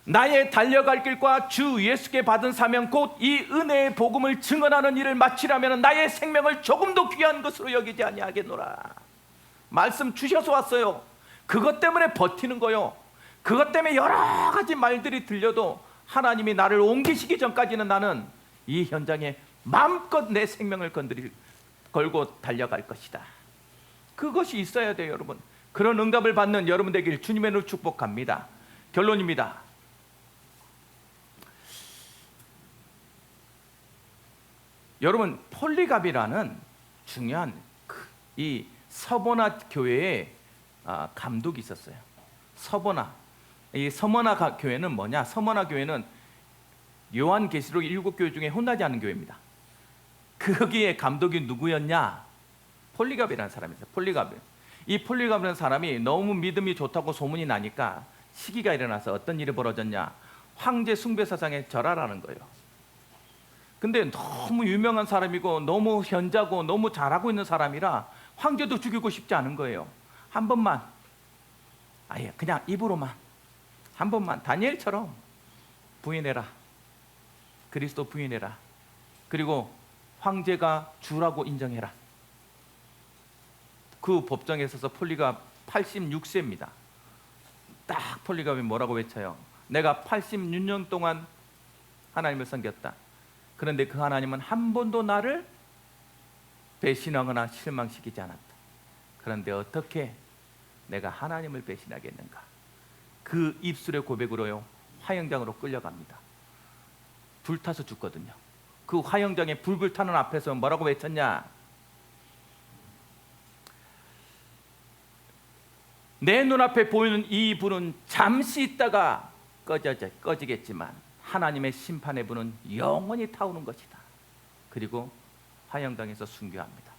나의 달려갈 길과 주 예수께 받은 사명 곧 이 은혜의 복음을 증언하는 일을 마치려면 나의 생명을 조금도 귀한 것으로 여기지 아니하겠노라. 말씀 주셔서 왔어요. 그것 때문에 버티는 거요. 그것 때문에 여러 가지 말들이 들려도 하나님이 나를 옮기시기 전까지는 나는 이 현장에 마음껏 내 생명을 걸고 달려갈 것이다. 그것이 있어야 돼요, 여러분. 그런 응답을 받는 여러분 되길 주님의 이름으로 축복합니다. 결론입니다. 여러분, 폴리갑이라는 중요한 이 서머나 교회의 감독이 있었어요. 이 서머나 교회는 뭐냐? 서머나 교회는 요한계시록 7교회 중에 혼나지 않은 교회입니다. 거기에 감독이 누구였냐? 폴리갑이라는 사람이 있어요. 이 폴리갑이라는 사람이 너무 믿음이 좋다고 소문이 나니까 시기가 일어나서 어떤 일이 벌어졌냐? 황제 숭배 사상에 절하라는 거예요. 근데 너무 유명한 사람이고 너무 현자고 너무 잘하고 있는 사람이라 황제도 죽이고 싶지 않은 거예요. 한 번만, 아예 그냥 입으로만 한 번만 다니엘처럼 부인해라. 그리스도 부인해라. 그리고 황제가 주라고 인정해라. 그 법정에 서서 폴리갑 86세입니다. 딱 폴리갑이 뭐라고 외쳐요? 내가 86년 동안 하나님을 섬겼다. 그런데 그 하나님은 한 번도 나를 배신하거나 실망시키지 않았다. 그런데 어떻게 내가 하나님을 배신하겠는가? 그 입술의 고백으로요, 화영장으로 끌려갑니다. 불타서 죽거든요. 그 화영장에 불을 타는 앞에서 뭐라고 외쳤냐? 내 눈앞에 보이는 이 불은 잠시 있다가 꺼지겠지만 하나님의 심판의 불은 영원히 타오는 것이다. 그리고 화영장에서 순교합니다.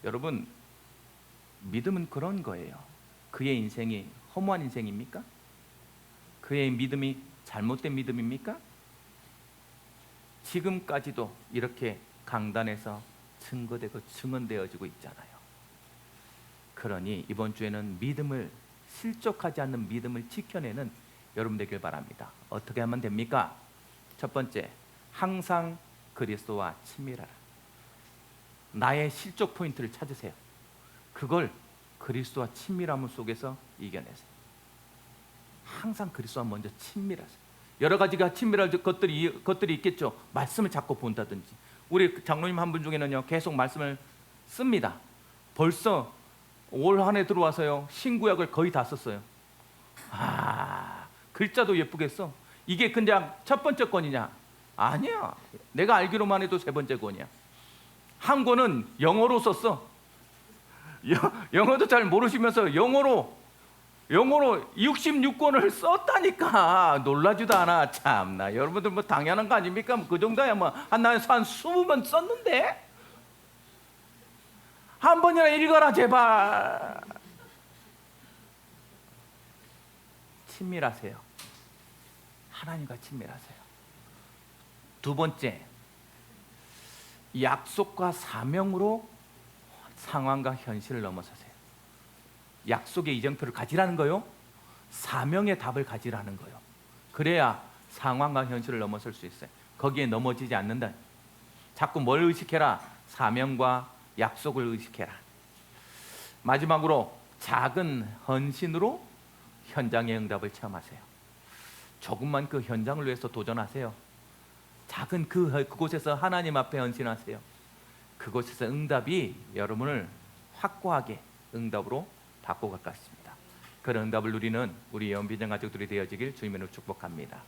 여러분, 믿음은 그런 거예요. 그의 인생이 허무한 인생입니까? 그의 믿음이 잘못된 믿음입니까? 지금까지도 이렇게 강단에서 증거되고 증언되어지고 있잖아요. 그러니 이번 주에는 믿음을, 실족하지 않는 믿음을 지켜내는 여러분 되길 바랍니다. 어떻게 하면 됩니까? 첫 번째, 항상 그리스도와 친밀하라. 나의 실족 포인트를 찾으세요. 그걸 그리스도와 친밀함 속에서 이겨내세요. 항상 그리스도와 먼저 친밀하세요. 여러 가지가 친밀할 것들이 있겠죠. 말씀을 자꾸 본다든지. 우리 장로님 한 분 중에는요, 계속 말씀을 씁니다. 벌써 올 한 해 들어와서요, 신구약을 거의 다 썼어요. 글자도 예쁘게 써. 이게 그냥 첫 번째 권이냐? 아니야. 내가 알기로만 해도 세 번째 권이야. 한 권은 영어로 썼어. 영어도 잘 모르시면서 영어로 66권을 썼다니까. 놀라지도 않아. 참나, 여러분들 뭐 당연한 거 아닙니까? 그 정도야 뭐 한 20번 썼는데 한 번이나 읽어라 제발. 친밀하세요. 하나님과 친밀하세요. 두 번째, 약속과 사명으로 상황과 현실을 넘어서세요. 약속의 이정표를 가지라는 거요, 사명의 답을 가지라는 거요. 그래야 상황과 현실을 넘어설 수 있어요. 거기에 넘어지지 않는다. 자꾸 뭘 의식해라? 사명과 약속을 의식해라. 마지막으로 작은 헌신으로 현장의 응답을 체험하세요. 조금만 그 현장을 위해서 도전하세요. 작은 그곳에서 하나님 앞에 헌신하세요. 그곳에서 응답이 여러분을 확고하게 응답으로 바꿔갈 것 같습니다. 그런 응답을 누리는 우리 예언비전 가족들이 되어지길 주님으로 축복합니다.